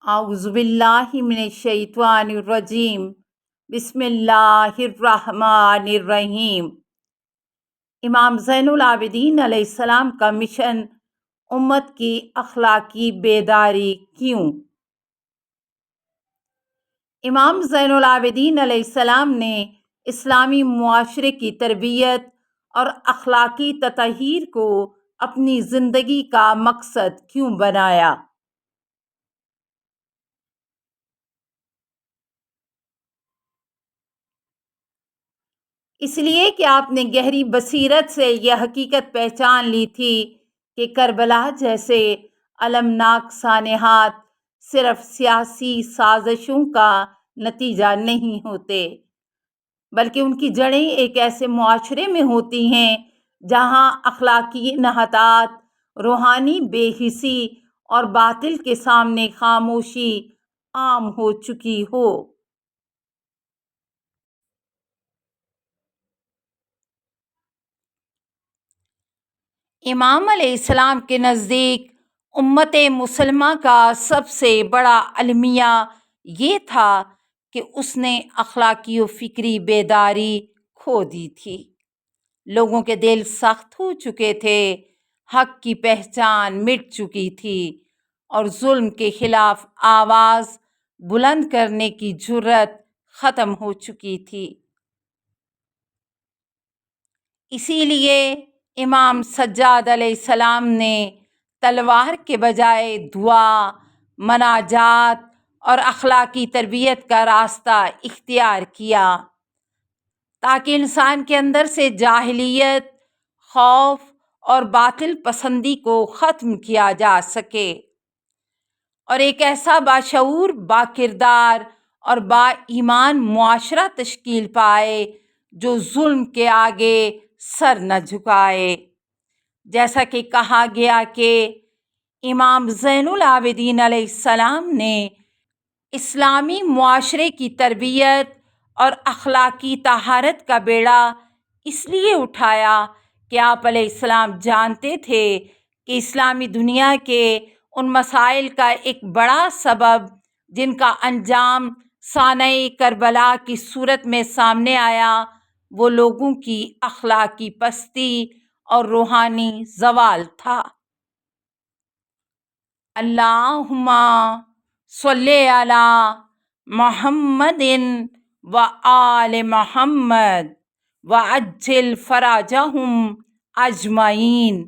اعوذ باللہ من الشیطان الرجیم، بسم اللہ الرحمن الرحیم۔ امام زین العابدین علیہ السلام کا مشن، امت کی اخلاقی بیداری کیوں؟ امام زین العابدین علیہ السلام نے اسلامی معاشرے کی تربیت اور اخلاقی تطہیر کو اپنی زندگی کا مقصد کیوں بنایا؟ اس لیے کہ آپ نے گہری بصیرت سے یہ حقیقت پہچان لی تھی کہ کربلا جیسے المناک سانحات صرف سیاسی سازشوں کا نتیجہ نہیں ہوتے، بلکہ ان کی جڑیں ایک ایسے معاشرے میں ہوتی ہیں جہاں اخلاقی انحطاط، روحانی بے حسی اور باطل کے سامنے خاموشی عام ہو چکی ہو۔ امام علیہ السلام کے نزدیک امت مسلمہ کا سب سے بڑا المیہ یہ تھا کہ اس نے اخلاقی و فکری بیداری کھو دی تھی۔ لوگوں کے دل سخت ہو چکے تھے، حق کی پہچان مٹ چکی تھی اور ظلم کے خلاف آواز بلند کرنے کی جرأت ختم ہو چکی تھی۔ اسی لیے امام سجاد علیہ السلام نے تلوار کے بجائے دعا، مناجات اور اخلاقی تربیت کا راستہ اختیار کیا، تاکہ انسان کے اندر سے جاہلیت، خوف اور باطل پسندی کو ختم کیا جا سکے اور ایک ایسا باشعور، باکردار اور با ایمان معاشرہ تشکیل پائے جو ظلم کے آگے سر نہ جھکائے۔ جیسا کہ کہا گیا کہ امام زین العابدین علیہ السلام نے اسلامی معاشرے کی تربیت اور اخلاقی طہارت کا بیڑا اس لیے اٹھایا کہ آپ علیہ السلام جانتے تھے کہ اسلامی دنیا کے ان مسائل کا ایک بڑا سبب جن کا انجام سانحہ کربلا کی صورت میں سامنے آیا، وہ لوگوں کی اخلاقی پستی اور روحانی زوال تھا۔ اللہم صلی علی محمد و آل محمد وعجل فرجہم اجمعین۔